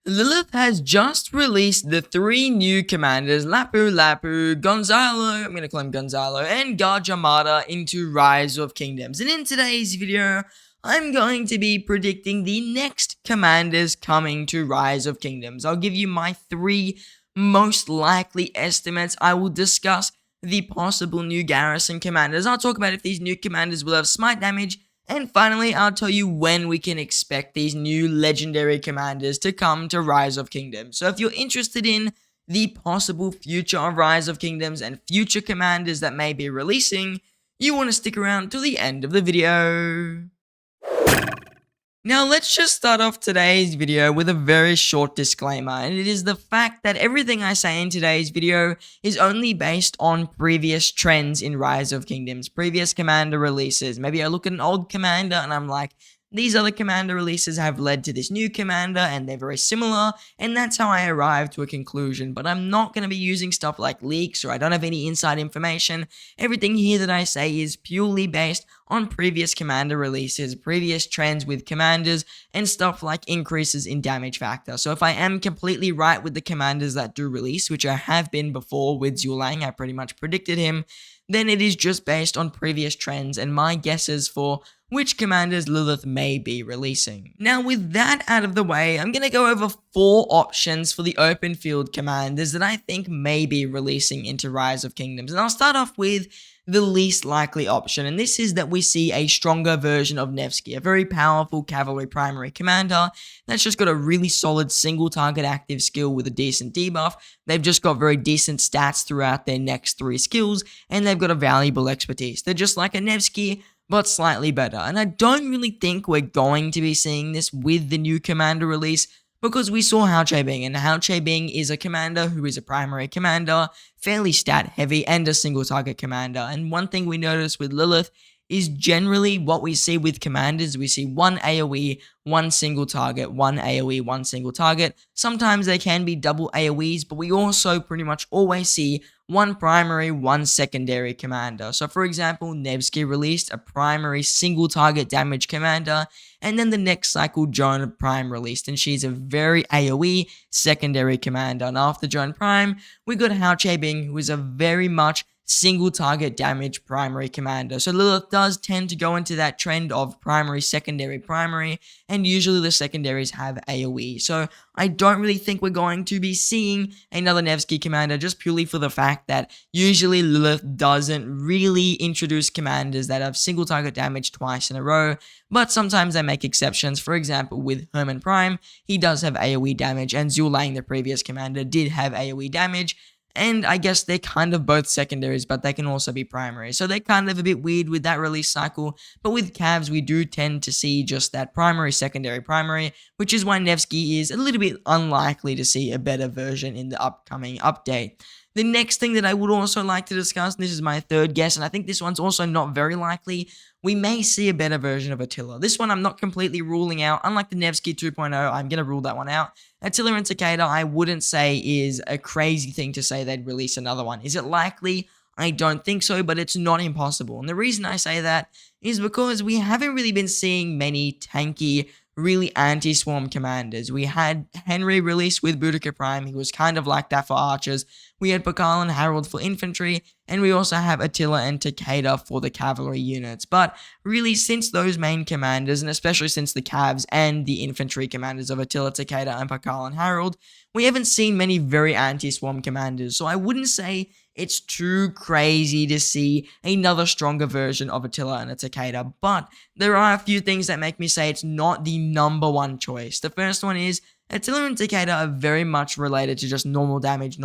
Lilith has just released the 3 new commanders, Gonzalo, I'm gonna call him Gonzalo, and Gajamada into Rise of Kingdoms. And in today's video, I'm going to be predicting the next commanders coming to Rise of Kingdoms. I'll give you my 3 most likely estimates. I will discuss the possible new garrison commanders. I'll talk about if these new commanders will have smite damage. And finally, I'll tell you when we can expect these new legendary commanders to come to Rise of Kingdoms. So if you're interested in the possible future of Rise of Kingdoms and future commanders that may be releasing, you want to stick around till the end of the video. Now let's just start off today's video with a very short disclaimer, and it is the fact that everything I say in today's video is only based on previous trends in Rise of Kingdoms, previous commander releases. Maybe I look at an old commander and I'm like, these other commander releases have led to this new commander and they're very similar, and that's how I arrive to a conclusion. But I'm not going to be using stuff like leaks, or I don't have any inside information. Everything here that I say is purely based on previous commander releases, previous trends with commanders, and stuff like increases in damage factor. So if I am completely right with the commanders that do release, which I have been before with Zulang, I pretty much predicted him, then it is just based on previous trends and my guesses for which commanders Lilith may be releasing. Now with that out of the way, I'm going to go over 4 options for the open field commanders that I think may be releasing into Rise of Kingdoms. And I'll start off with the least likely option, and this is that we see a stronger version of Nevsky, a very powerful cavalry primary commander that's just got a really solid single target active skill with a decent debuff. They've just got very decent stats throughout their next 3 skills, and they've got a valuable expertise. They're just like a Nevsky, but slightly better. And I don't really think we're going to be seeing this with the new commander release, because we saw Hao Bing, and Hao Bing is a commander who is a primary commander, fairly stat heavy, and a single target commander. And one thing we notice with Lilith is generally what we see with commanders. We see 1 AoE, 1 single target, 1 AoE, 1 single target. Sometimes they can be double AoEs, but we also pretty much always see 1 primary, 1 secondary commander. So for example, Nevsky released a primary single target damage commander, and then the next cycle Joan Prime released, and she's a very AoE secondary commander. And after Joan Prime, we got Hao Bing, who is a very much single target damage primary commander. So Lilith does tend to go into that trend of primary, secondary, primary, and usually the secondaries have AoE. So I don't really think we're going to be seeing another Nevsky commander, just purely for the fact that usually Lilith doesn't really introduce commanders that have single target damage twice in a row, but sometimes they make exceptions. For example, with Herman Prime, he does have AoE damage, and Zulang, the previous commander, did have AoE damage. And I guess they're kind of both secondaries, but they can also be primary. So they're kind of a bit weird with that release cycle. But with Cavs, we do tend to see just that primary, secondary, primary, which is why Nevsky is a little bit unlikely to see a better version in the upcoming update. The next thing that I would also like to discuss, and this is my 3rd guess, and I think this one's also not very likely, we may see a better version of Attila. This one I'm not completely ruling out. Unlike the Nevsky 2.0, I'm going to rule that one out. Attila and Takeda, I wouldn't say is a crazy thing to say they'd release another one. Is it likely? I don't think so, but it's not impossible. And the reason I say that is because we haven't really been seeing many tanky, really anti-swarm commanders. We had Henry release with Boudica Prime. He was kind of like that for archers. We had Pakal and Harold for infantry, and we also have Attila and Takeda for the cavalry units. But really, since those main commanders, and especially since the Cavs and the infantry commanders of Attila, Takeda, and Pakal and Harold, we haven't seen many very anti-swarm commanders. So I wouldn't say it's too crazy to see another stronger version of Attila and a Takeda, but there are a few things that make me say it's not the number 1 choice. The first one is Attila and Takeda are very much related to just normal damage,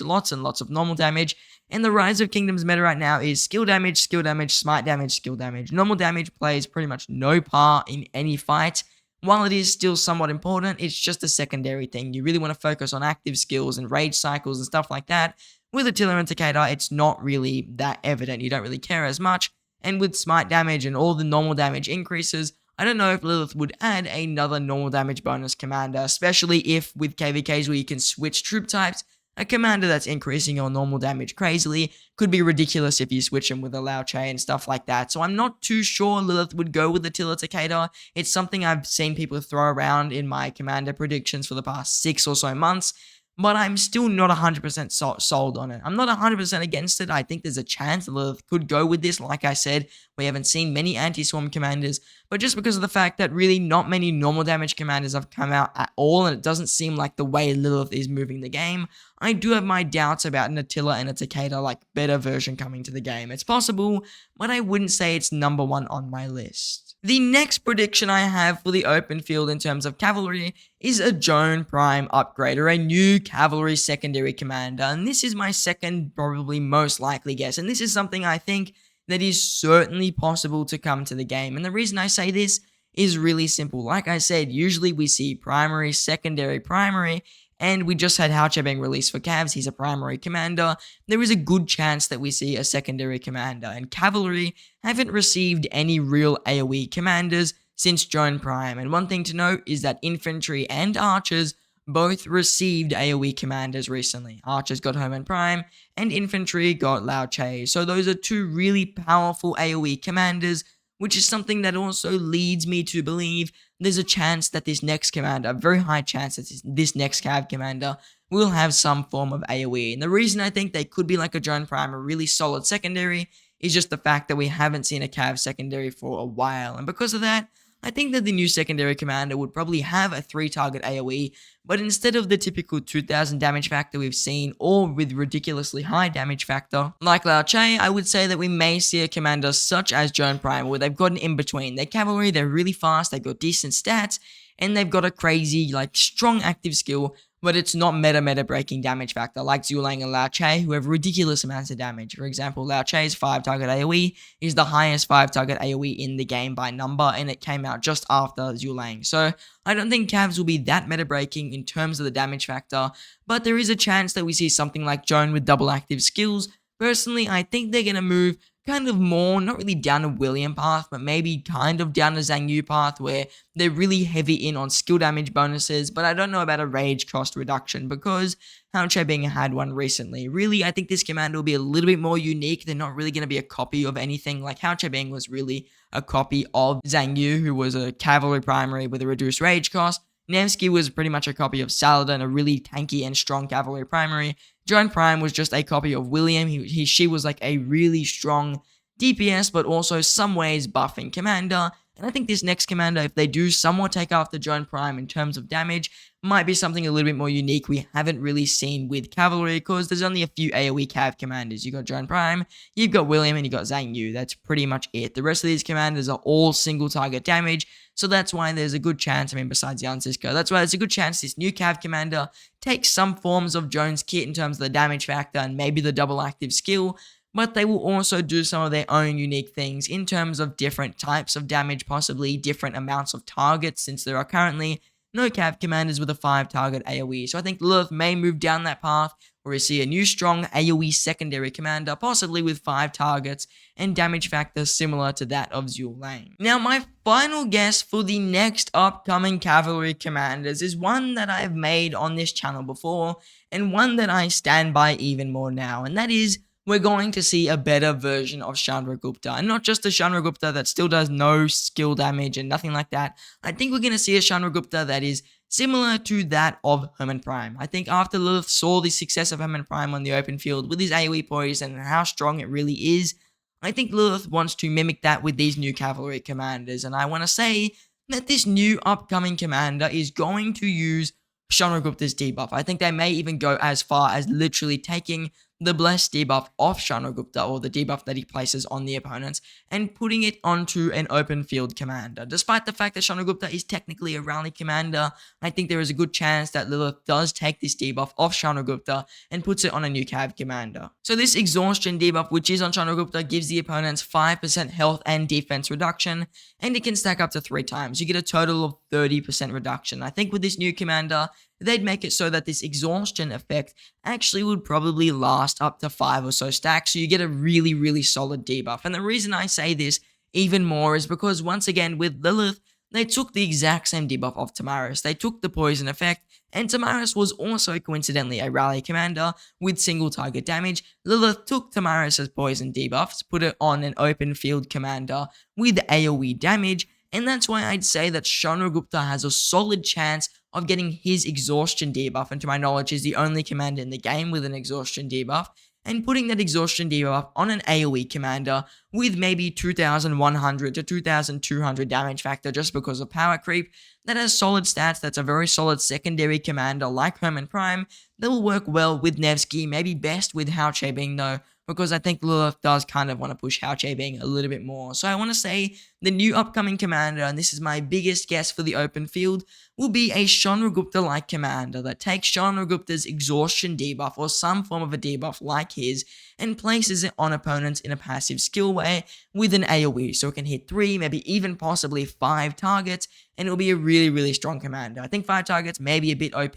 lots and lots of normal damage, and the Rise of Kingdoms meta right now is skill damage, smite damage, skill damage. Normal damage plays pretty much no part in any fight. While it is still somewhat important, it's just a secondary thing. You really want to focus on active skills and rage cycles and stuff like that. With Attila and Takeda, it's not really that evident. You don't really care as much. And with smite damage and all the normal damage increases, I don't know if Lilith would add another normal damage bonus commander, especially if with KVKs where you can switch troop types. a commander that's increasing your normal damage crazily could be ridiculous if you switch him with a Lao Che and stuff like that. So I'm not too sure Lilith would go with Attila Takeda. It's something I've seen people throw around in my commander predictions for the past 6 or so months, but I'm still not 100% sold on it. I'm not 100% against it. I think there's a chance Lilith could go with this. Like I said, we haven't seen many anti-swarm commanders, but just because of the fact that really not many normal damage commanders have come out at all, and it doesn't seem like the way Lilith is moving the game, I do have my doubts about an Attila and a Takeda like better version coming to the game. It's possible, but I wouldn't say it's number 1 on my list. The next prediction I have for the open field in terms of cavalry is a Joan Prime upgrade, or a new cavalry secondary commander, and this is my second probably most likely guess, and this is something I think that is certainly possible to come to the game. And the reason I say this is really simple. Like I said, usually we see primary, secondary, primary, and we just had Hao being released for Cavs. He's a primary commander. There is a good chance that we see a secondary commander, and cavalry haven't received any real AoE commanders since Joan Prime. And one thing to note is that infantry and archers both received AoE commanders recently. Archers got Herman Prime, and infantry got Lao Che. So those are 2 really powerful AoE commanders, which is something that also leads me to believe there's a chance that this next commander, a very high chance that this next Cav commander will have some form of AoE. And the reason I think they could be like a Joan Prime, a really solid secondary, is just the fact that we haven't seen a Cav secondary for a while. And because of that, I think that the new secondary commander would probably have a 3-target AoE, but instead of the typical 2000 damage factor we've seen, or with ridiculously high damage factor like Lao Che, I would say that we may see a commander such as Joan Prime, where they've got an in-between. They're cavalry, they're really fast, they've got decent stats, and they've got a crazy, like, strong active skill, but it's not meta breaking damage factor like Zulang and Lao Che, who have ridiculous amounts of damage. For example, Lao Che's 5-target AoE is the highest 5-target AoE in the game by number, and it came out just after Zulang. So I don't think Cavs will be that meta breaking in terms of the damage factor, but there is a chance that we see something like Joan with double active skills. Personally, I think they're going to move kind of more, not really down a William path, but maybe kind of down a Zhang Yu path, where they're really heavy in on skill damage bonuses, but I don't know about a rage cost reduction, because Hao Bing had one recently. Really, I think this commander will be a little bit more unique. They're not really going to be a copy of anything. Like, Hao Bing was really a copy of Zhang Yu, who was a cavalry primary with a reduced rage cost. Nevsky was pretty much a copy of Saladin, a really tanky and strong cavalry primary. Joan Prime was just a copy of William. She was like a really strong DPS, but also some ways buffing commander. And I think this next commander, if they do somewhat take after Joan Prime in terms of damage, might be something a little bit more unique we haven't really seen with cavalry, because there's only a few AoE cav commanders. You got Joan Prime, you've got William, and you got Zhang Yu. That's pretty much it. The rest of these commanders are all single target damage, so that's why there's a good chance, besides Jan Sisko, that's why there's a good chance this new cav commander takes some forms of Joan's kit in terms of the damage factor and maybe the double active skill, but they will also do some of their own unique things in terms of different types of damage, possibly different amounts of targets, since there are currently no cav commanders with a 5-target AoE. So I think Lilith may move down that path, where we see a new strong AoE secondary commander, possibly with 5 targets and damage factor similar to that of Zulang. Now, my final guess for the next upcoming cavalry commanders is one that I've made on this channel before, and one that I stand by even more now, and that is we're going to see a better version of Chandragupta. And not just a Chandragupta that still does no skill damage and nothing like that. I think we're going to see a Chandragupta that is similar to that of Herman Prime. I think after Lilith saw the success of Herman Prime on the open field with his AoE poison and how strong it really is, I think Lilith wants to mimic that with these new cavalry commanders. And I want to say that this new upcoming commander is going to use Chandragupta's debuff. I think they may even go as far as literally taking the blessed debuff off Chandragupta, or the debuff that he places on the opponents, and putting it onto an open field commander. Despite the fact that Chandragupta is technically a rally commander, I think there is a good chance that Lilith does take this debuff off Chandragupta and puts it on a new cav commander. So this exhaustion debuff, which is on Chandragupta, gives the opponents 5% health and defense reduction, and it can stack up to 3 times. You get a total of 30% reduction. I think with this new commander, they'd make it so that this exhaustion effect actually would probably last up to 5 or so stacks, so you get a really solid debuff. And the reason I say this even more is because, once again, with Lilith, they took the exact same debuff of Tamaris. They took the poison effect, and Tamaris was also coincidentally a rally commander with single target damage. Lilith took Tamaris' poison debuffs, put it on an open field commander with AoE damage, and that's why I'd say that Chandragupta has a solid chance of getting his exhaustion debuff, and to my knowledge is the only commander in the game with an exhaustion debuff, and putting that exhaustion debuff on an AoE commander with maybe 2100 to 2200 damage factor just because of power creep, that has solid stats, that's a very solid secondary commander like Herman Prime, that will work well with Nevsky, maybe best with Hauche Bing though, because I think Lilith does kind of want to push Hauche Bing a little bit more. So I want to say the new upcoming commander, and this is my biggest guess for the open field, will be a Chandragupta-like commander that takes Chandragupta's exhaustion debuff or some form of a debuff like his and places it on opponents in a passive skill way with an AoE, so it can hit 3, maybe even possibly 5 targets, and it'll be a really strong commander. I think 5 targets may be a bit OP,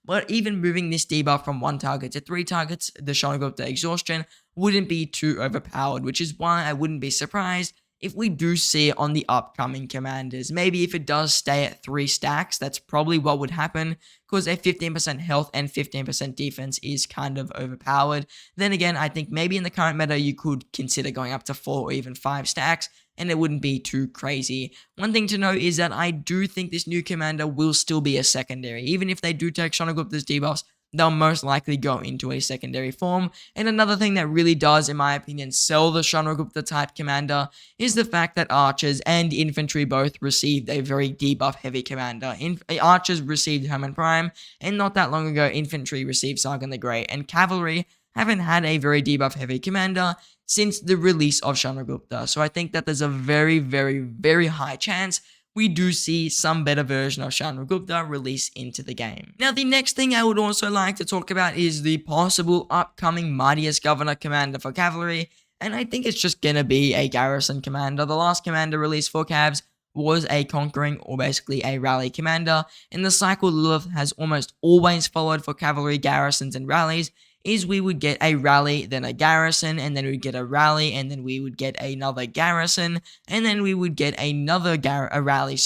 but even moving this debuff from 1 target to 3 targets, the Chandragupta exhaustion, wouldn't be too overpowered, which is why I wouldn't be surprised if we do see it on the upcoming commanders. Maybe if it does stay at 3 stacks, that's probably what would happen, because a 15% health and 15% defense is kind of overpowered. Then again, I think maybe in the current meta you could consider going up to 4 or even 5 stacks, and it wouldn't be too crazy. One thing to note is that I do think this new commander will still be a secondary. Even if they do take Chandragupta's debuffs, they'll most likely go into a secondary form. And another thing that really does, in my opinion, sell the Chandragupta type commander is the fact that archers and infantry both received a very debuff heavy commander. Archers received Herman Prime, and not that long ago infantry received Sargon the Great, and cavalry haven't had a very debuff heavy commander since the release of Chandragupta. So I think that there's a very high chance we do see some better version of Chandragupta release into the game. Now, the next thing I would also like to talk about is the possible upcoming Mightiest Governor commander for cavalry, and I think it's just gonna be a garrison commander. The last commander released for Cavs was a conquering or basically a rally commander, and the cycle Lilith has almost always followed for cavalry garrisons and rallies is we would get a rally, then a garrison, and then we'd get a rally, and then we would get another garrison, and then we would get another rally,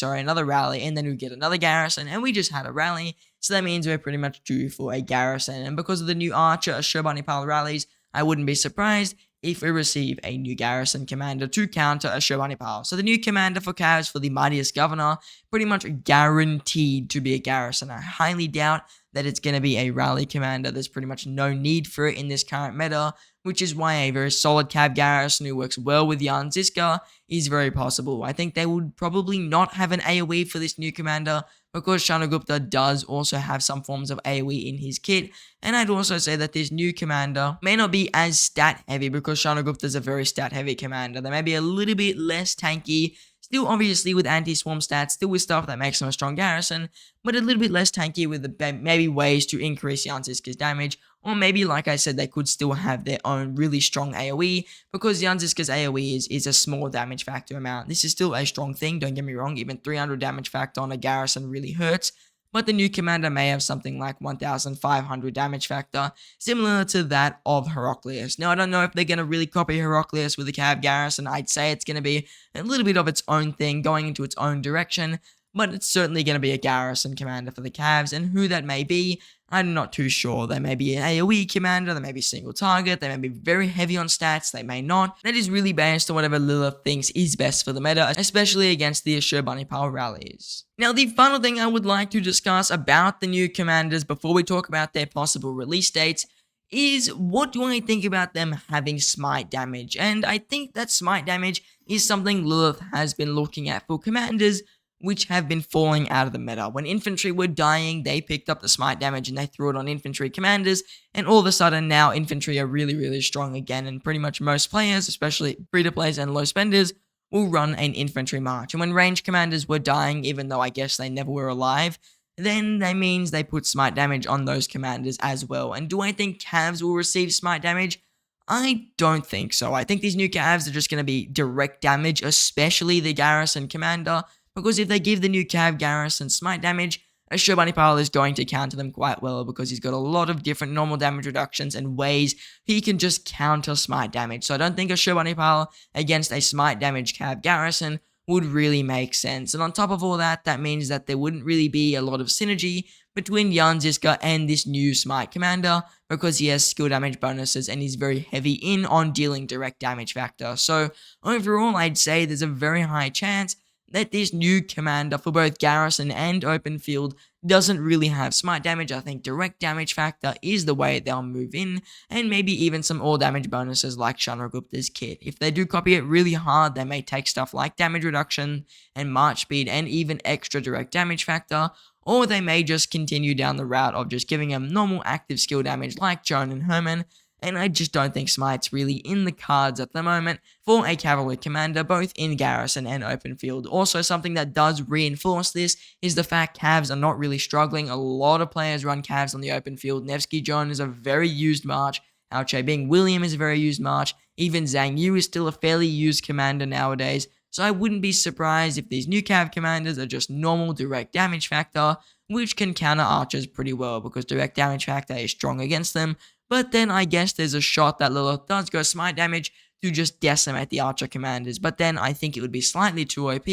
and then we'd get another garrison, and we just had a rally. So that means we're pretty much due for a garrison, and because of the new Archer Ashurbanipal rallies, I wouldn't be surprised if we receive a new garrison commander to counter Ashurbanipal. So the new commander for Cavs for the Mightiest Governor, pretty much guaranteed to be a garrison. I highly doubt that it's going to be a rally commander. There's pretty much no need for it in this current meta, which is why a very solid Cav garrison who works well with Jan Ziska is very possible. I think they would probably not have an AoE for this new commander because Chandragupta does also have some forms of AoE in his kit, and I'd also say that this new commander may not be as stat heavy because Chandragupta is a very stat heavy commander. They may be a little bit less tanky, still obviously with anti-swarm stats, still with stuff that makes them a strong garrison, but a little bit less tanky with maybe ways to increase Jan Ziska's damage, or maybe, like I said, they could still have their own really strong AoE, because Jan Ziska's AoE is a small damage factor amount. This is still a strong thing, don't get me wrong, even 300 damage factor on a garrison really hurts, but the new commander may have something like 1500 damage factor, similar to that of Heraclius. Now, I don't know if they're going to really copy Heraclius with the Cav garrison. I'd say it's going to be a little bit of its own thing, going into its own direction, but it's certainly going to be a garrison commander for the Cavs, and who that may be, I'm not too sure. They may be an AoE commander, they may be single target, they may be very heavy on stats, they may not. That is really based on whatever Lilith thinks is best for the meta, especially against the Ashurbanipal rallies. Now, the final thing I would like to discuss about the new commanders before we talk about their possible release dates is what do I think about them having smite damage? And I think that smite damage is something Lilith has been looking at for commanders which have been falling out of the meta. When infantry were dying, they picked up the smite damage and they threw it on infantry commanders, and all of a sudden now infantry are really strong again, and pretty much most players, especially free-to-plays and low spenders, will run an infantry march. And when range commanders were dying, even though I guess they never were alive, then that means they put smite damage on those commanders as well. And do I think Cavs will receive smite damage? I don't think so. I think these new Cavs are just going to be direct damage, especially the garrison commander, because if they give the new Cav garrison smite damage, Ashurbanipal is going to counter them quite well because he's got a lot of different normal damage reductions and ways he can just counter smite damage. So I don't think Ashurbanipal against a smite damage Cav garrison would really make sense. And on top of all that, that means that there wouldn't really be a lot of synergy between Yarn Ziska and this new Smite commander, because he has skill damage bonuses and he's very heavy in on dealing direct damage factor. So overall, I'd say there's a very high chance that this new commander for both Garrison and Open Field doesn't really have smite damage. I think direct damage factor is the way they'll move in, and maybe even some all damage bonuses like Chandragupta's kit. If they do copy it really hard, they may take stuff like damage reduction and march speed and even extra direct damage factor, or they may just continue down the route of just giving him normal active skill damage like Joan and Herman. And I just don't think Smite's really in the cards at the moment for a Cavalry commander, both in Garrison and Open Field. Also, something that does reinforce this is the fact Cavs are not really struggling. A lot of players run Cavs on the Open Field. Nevsky John is a very used march. Alche Bing William is a very used march. Even Zhang Yu is still a fairly used commander nowadays. So I wouldn't be surprised if these new Cav commanders are just normal direct damage factor, which can counter archers pretty well because direct damage factor is strong against them. But then I guess there's a shot that Lilith does go smite damage to just decimate the archer commanders. But then I think it would be slightly too OP,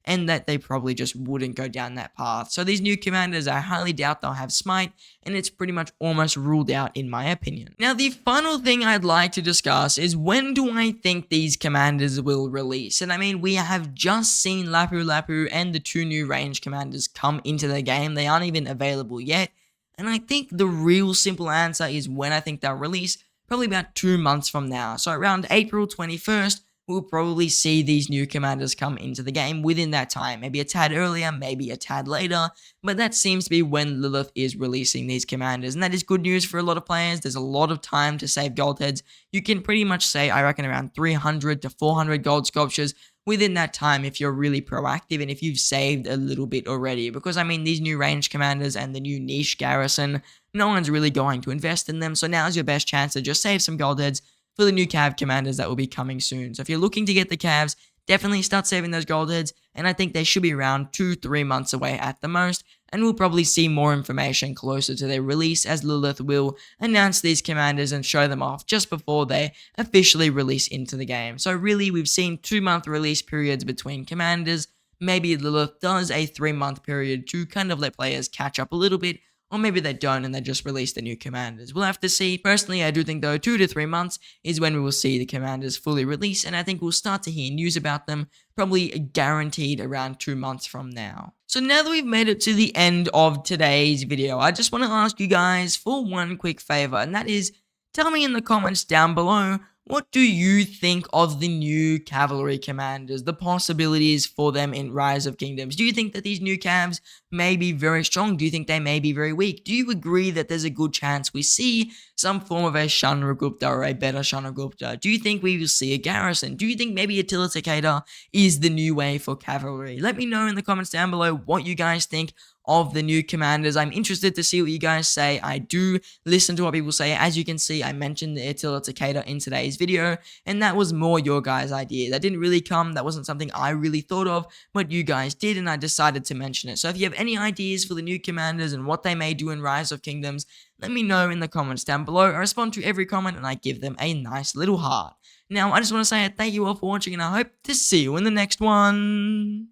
and that they probably just wouldn't go down that path. So these new commanders, I highly doubt they'll have smite, and it's pretty much almost ruled out in my opinion. Now the final thing I'd like to discuss is when do I think these commanders will release? And I mean, we have just seen Lapu Lapu and the two new range commanders come into the game. They aren't even available yet. And I think the real simple answer is when I think they'll release, probably about 2 months from now. So around April 21st, we'll probably see these new commanders come into the game within that time. Maybe a tad earlier, maybe a tad later, but that seems to be when Lilith is releasing these commanders. And that is good news for a lot of players. There's a lot of time to save gold heads. You can pretty much say, I reckon, around 300 to 400 gold sculptures within that time if you're really proactive and if you've saved a little bit already. Because I mean, these new range commanders and the new niche garrison, no one's really going to invest in them, so now's your best chance to just save some gold heads for the new Cav commanders that will be coming soon. So if you're looking to get the Cavs, definitely start saving those gold heads, and I think they should be around 2-3 months away at the most, and we'll probably see more information closer to their release as Lilith will announce these commanders and show them off just before they officially release into the game. So really, we've seen 2-month release periods between commanders. Maybe Lilith does a 3-month period to kind of let players catch up a little bit, or maybe they don't and they just release the new commanders. We'll have to see. Personally, I do think though 2 to 3 months is when we will see the commanders fully release, and I think we'll start to hear news about them probably guaranteed around 2 months from now. So now that we've made it to the end of today's video, I just want to ask you guys for one quick favor, and that is, tell me in the comments down below, what do you think of the new Cavalry commanders, the possibilities for them in Rise of Kingdoms? Do you think that these new Cavs may be very strong? Do you think they may be very weak? Do you agree that there's a good chance we see some form of a Chandragupta or a better Chandragupta? Do you think we will see a Garrison? Do you think maybe Attila Takeda is the new way for Cavalry? Let me know in the comments down below what you guys think of the new commanders. I'm interested to see what you guys say. I do listen to what people say. As you can see, I mentioned the Attila Takeda in today's video, and that was more your guys' idea. That didn't really come, that wasn't something I really thought of, but you guys did, and I decided to mention it. So if you have any ideas for the new commanders and what they may do in Rise of Kingdoms, let me know in the comments down below. I respond to every comment and I give them a nice little heart. Now, I just want to say thank you all for watching, and I hope to see you in the next one.